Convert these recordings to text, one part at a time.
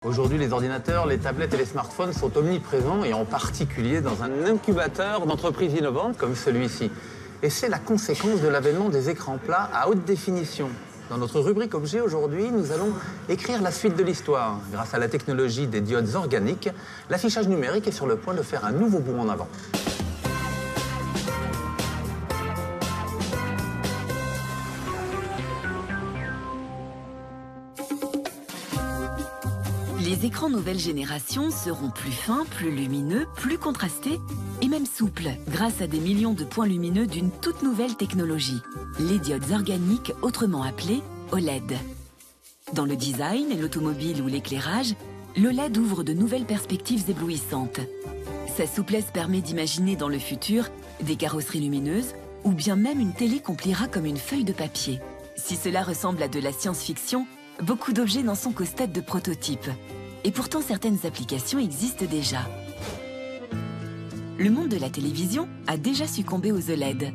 Aujourd'hui, les ordinateurs, les tablettes et les smartphones sont omniprésents et en particulier dans un incubateur d'entreprises innovantes comme celui-ci. Et c'est la conséquence de l'avènement des écrans plats à haute définition. Dans notre rubrique Objet aujourd'hui, nous allons écrire la suite de l'histoire. Grâce à la technologie des diodes organiques, l'affichage numérique est sur le point de faire un nouveau bond en avant. Les écrans nouvelle génération seront plus fins, plus lumineux, plus contrastés et même souples grâce à des millions de points lumineux d'une toute nouvelle technologie, les diodes organiques, autrement appelées OLED. Dans le design, l'automobile ou l'éclairage, l'OLED ouvre de nouvelles perspectives éblouissantes. Sa souplesse permet d'imaginer dans le futur des carrosseries lumineuses ou bien même une télé qu'on pliera comme une feuille de papier. Si cela ressemble à de la science-fiction, beaucoup d'objets n'en sont qu'au stade de prototype. Et pourtant, certaines applications existent déjà. Le monde de la télévision a déjà succombé aux OLED.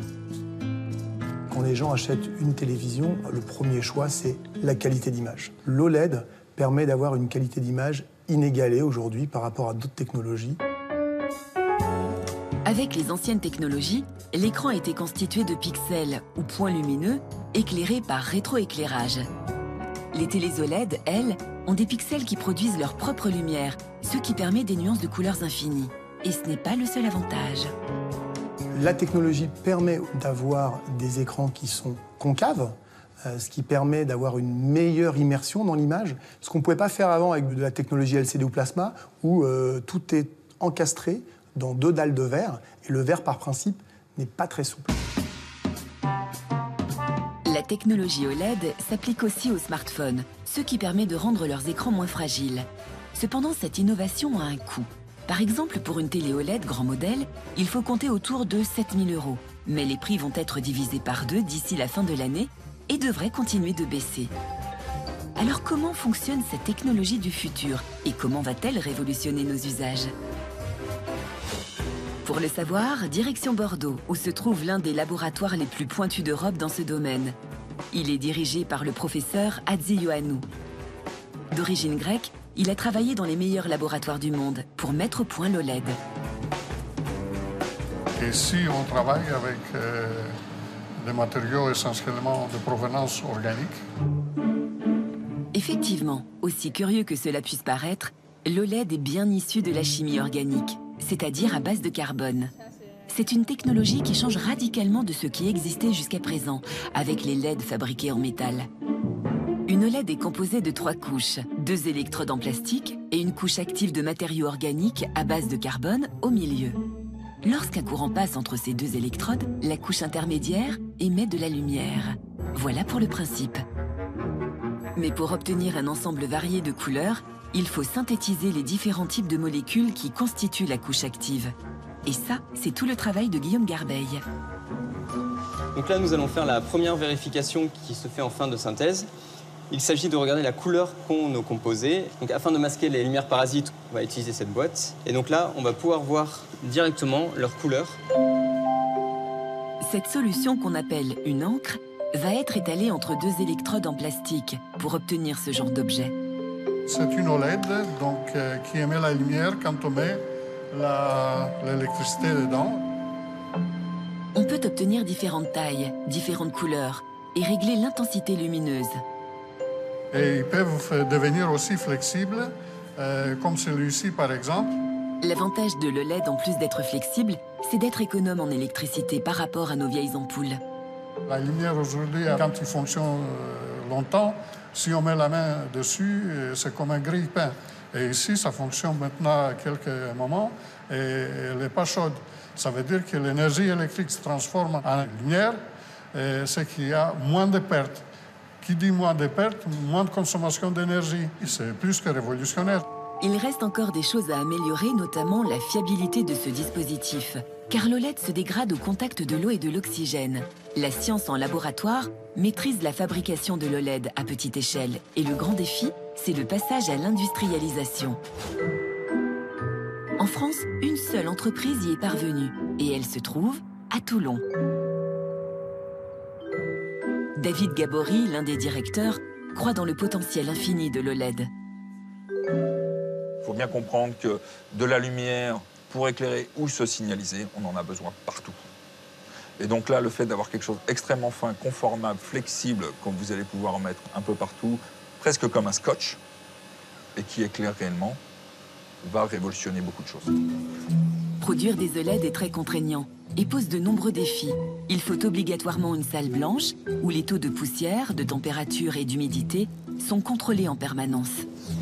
Quand les gens achètent une télévision, le premier choix, c'est la qualité d'image. L'OLED permet d'avoir une qualité d'image inégalée aujourd'hui par rapport à d'autres technologies. Avec les anciennes technologies, l'écran était constitué de pixels ou points lumineux éclairés par rétroéclairage. Les télés OLED, elles, ont des pixels qui produisent leur propre lumière, ce qui permet des nuances de couleurs infinies. Et ce n'est pas le seul avantage. La technologie permet d'avoir des écrans qui sont concaves, ce qui permet d'avoir une meilleure immersion dans l'image, ce qu'on ne pouvait pas faire avant avec de la technologie LCD ou plasma, où tout est encastré dans deux dalles de verre, et le verre, par principe, n'est pas très souple. La technologie OLED s'applique aussi aux smartphones, ce qui permet de rendre leurs écrans moins fragiles. Cependant, cette innovation a un coût. Par exemple, pour une télé OLED grand modèle, il faut compter autour de 7 000 €. Mais les prix vont être divisés par 2 d'ici la fin de l'année et devraient continuer de baisser. Alors comment fonctionne cette technologie du futur et comment va-t-elle révolutionner nos usages? Pour le savoir, direction Bordeaux, où se trouve l'un des laboratoires les plus pointus d'Europe dans ce domaine. Il est dirigé par le professeur Hadzi Ioannou. D'origine grecque, il a travaillé dans les meilleurs laboratoires du monde pour mettre au point l'OLED. Ici, on travaille avec des matériaux essentiellement de provenance organique. Effectivement, aussi curieux que cela puisse paraître, l'OLED est bien issu de la chimie organique, c'est-à-dire à base de carbone. C'est une technologie qui change radicalement de ce qui existait jusqu'à présent, avec les LED fabriqués en métal. Une OLED est composée de 3 couches, 2 électrodes en plastique et une couche active de matériaux organiques à base de carbone au milieu. Lorsqu'un courant passe entre ces 2 électrodes, la couche intermédiaire émet de la lumière. Voilà pour le principe. Mais pour obtenir un ensemble varié de couleurs, il faut synthétiser les différents types de molécules qui constituent la couche active. Et ça, c'est tout le travail de Guillaume Garbeil. Donc là, nous allons faire la première vérification qui se fait en fin de synthèse. Il s'agit de regarder la couleur qu'ont nos composés. Donc, afin de masquer les lumières parasites, on va utiliser cette boîte. Et donc là, on va pouvoir voir directement leur couleur. Cette solution qu'on appelle une encre va être étalée entre 2 électrodes en plastique pour obtenir ce genre d'objet. C'est une OLED donc, qui émet la lumière quand on met l'électricité dedans. On peut obtenir différentes tailles, différentes couleurs et régler l'intensité lumineuse. Et ils peuvent devenir aussi flexibles, comme celui-ci par exemple. L'avantage de l'OLED, en plus d'être flexible, c'est d'être économe en électricité par rapport à nos vieilles ampoules. La lumière aujourd'hui, quand il fonctionne longtemps, si on met la main dessus, c'est comme un grille-pain. Et ici, ça fonctionne maintenant à quelques moments et elle n'est pas chaude. Ça veut dire que l'énergie électrique se transforme en lumière, c'est qu'il y a moins de pertes. Qui dit moins de pertes, moins de consommation d'énergie. C'est plus que révolutionnaire. Il reste encore des choses à améliorer, notamment la fiabilité de ce dispositif. Car l'OLED se dégrade au contact de l'eau et de l'oxygène. La science en laboratoire maîtrise la fabrication de l'OLED à petite échelle. Et le grand défi, c'est le passage à l'industrialisation. En France, une seule entreprise y est parvenue. Et elle se trouve à Toulon. David Gabory, l'un des directeurs, croit dans le potentiel infini de l'OLED. faut bien comprendre que de la lumière, pour éclairer ou se signaliser, on en a besoin partout. Et donc là, le fait d'avoir quelque chose d'extrêmement fin, conformable, flexible, comme vous allez pouvoir en mettre un peu partout, presque comme un scotch, et qui éclaire réellement, va révolutionner beaucoup de choses. Produire des OLED est très contraignant et pose de nombreux défis. Il faut obligatoirement une salle blanche où les taux de poussière, de température et d'humidité sont contrôlés en permanence.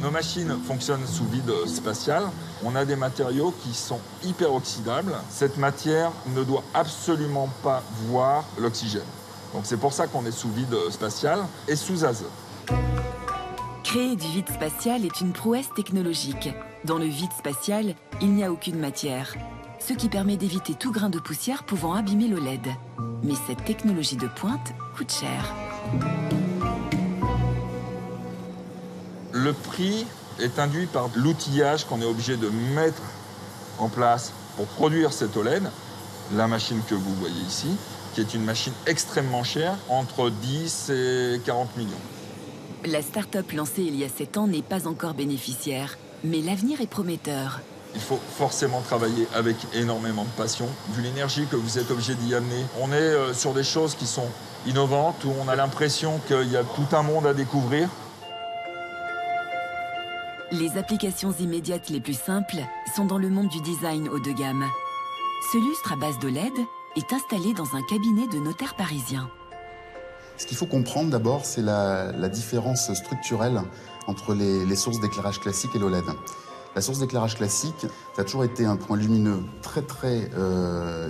Nos machines fonctionnent sous vide spatial. On a des matériaux qui sont hyper oxydables. Cette matière ne doit absolument pas voir l'oxygène. Donc c'est pour ça qu'on est sous vide spatial et sous azote. Créer du vide spatial est une prouesse technologique. Dans le vide spatial, il n'y a aucune matière, ce qui permet d'éviter tout grain de poussière pouvant abîmer l'OLED. Mais cette technologie de pointe coûte cher. Le prix est induit par l'outillage qu'on est obligé de mettre en place pour produire cette OLED, la machine que vous voyez ici, qui est une machine extrêmement chère, entre 10 et 40 millions. La start-up lancée il y a 7 ans n'est pas encore bénéficiaire, mais l'avenir est prometteur. Il faut forcément travailler avec énormément de passion. Vu l'énergie que vous êtes obligé d'y amener, on est sur des choses qui sont innovantes, où on a l'impression qu'il y a tout un monde à découvrir. Les applications immédiates les plus simples sont dans le monde du design haut de gamme. Ce lustre à base d'OLED est installé dans un cabinet de notaire parisien. Ce qu'il faut comprendre d'abord, c'est la différence structurelle entre les sources d'éclairage classique et l'OLED. La source d'éclairage classique, ça a toujours été un point lumineux très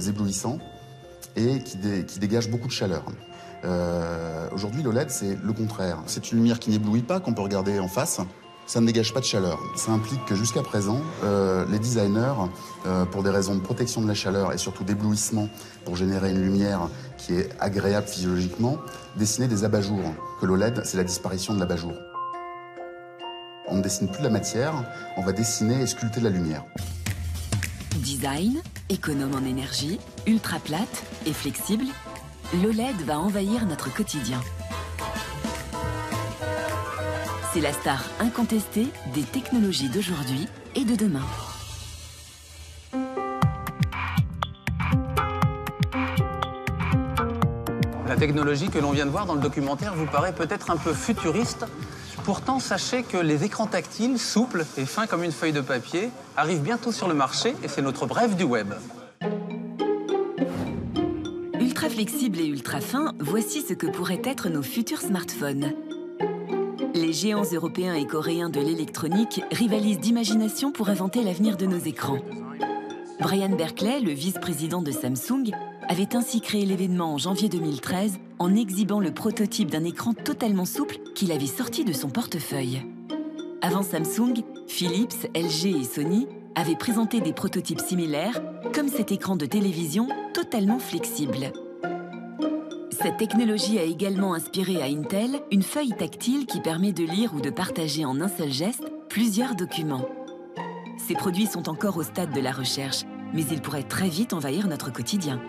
éblouissant et qui dégage beaucoup de chaleur. Aujourd'hui, l'OLED, c'est le contraire. C'est une lumière qui n'éblouit pas, qu'on peut regarder en face. Ça ne dégage pas de chaleur. Ça implique que jusqu'à présent, les designers, pour des raisons de protection de la chaleur et surtout d'éblouissement, pour générer une lumière qui est agréable physiologiquement, dessinaient des abat-jours. Que l'OLED, c'est la disparition de l'abat-jour. On ne dessine plus de la matière, on va dessiner et sculpter de la lumière. Design, économe en énergie, ultra plate et flexible, l'OLED va envahir notre quotidien. C'est la star incontestée des technologies d'aujourd'hui et de demain. La technologie que l'on vient de voir dans le documentaire vous paraît peut-être un peu futuriste. Pourtant, sachez que les écrans tactiles, souples et fins comme une feuille de papier, arrivent bientôt sur le marché et c'est notre bref du web. Ultra flexible et ultra fin, voici ce que pourraient être nos futurs smartphones. Les géants européens et coréens de l'électronique rivalisent d'imagination pour inventer l'avenir de nos écrans. Brian Berkeley, le vice-président de Samsung, avait ainsi créé l'événement en janvier 2013 en exhibant le prototype d'un écran totalement souple qu'il avait sorti de son portefeuille. Avant Samsung, Philips, LG et Sony avaient présenté des prototypes similaires, comme cet écran de télévision totalement flexible. Cette technologie a également inspiré à Intel une feuille tactile qui permet de lire ou de partager en un seul geste plusieurs documents. Ces produits sont encore au stade de la recherche, mais ils pourraient très vite envahir notre quotidien.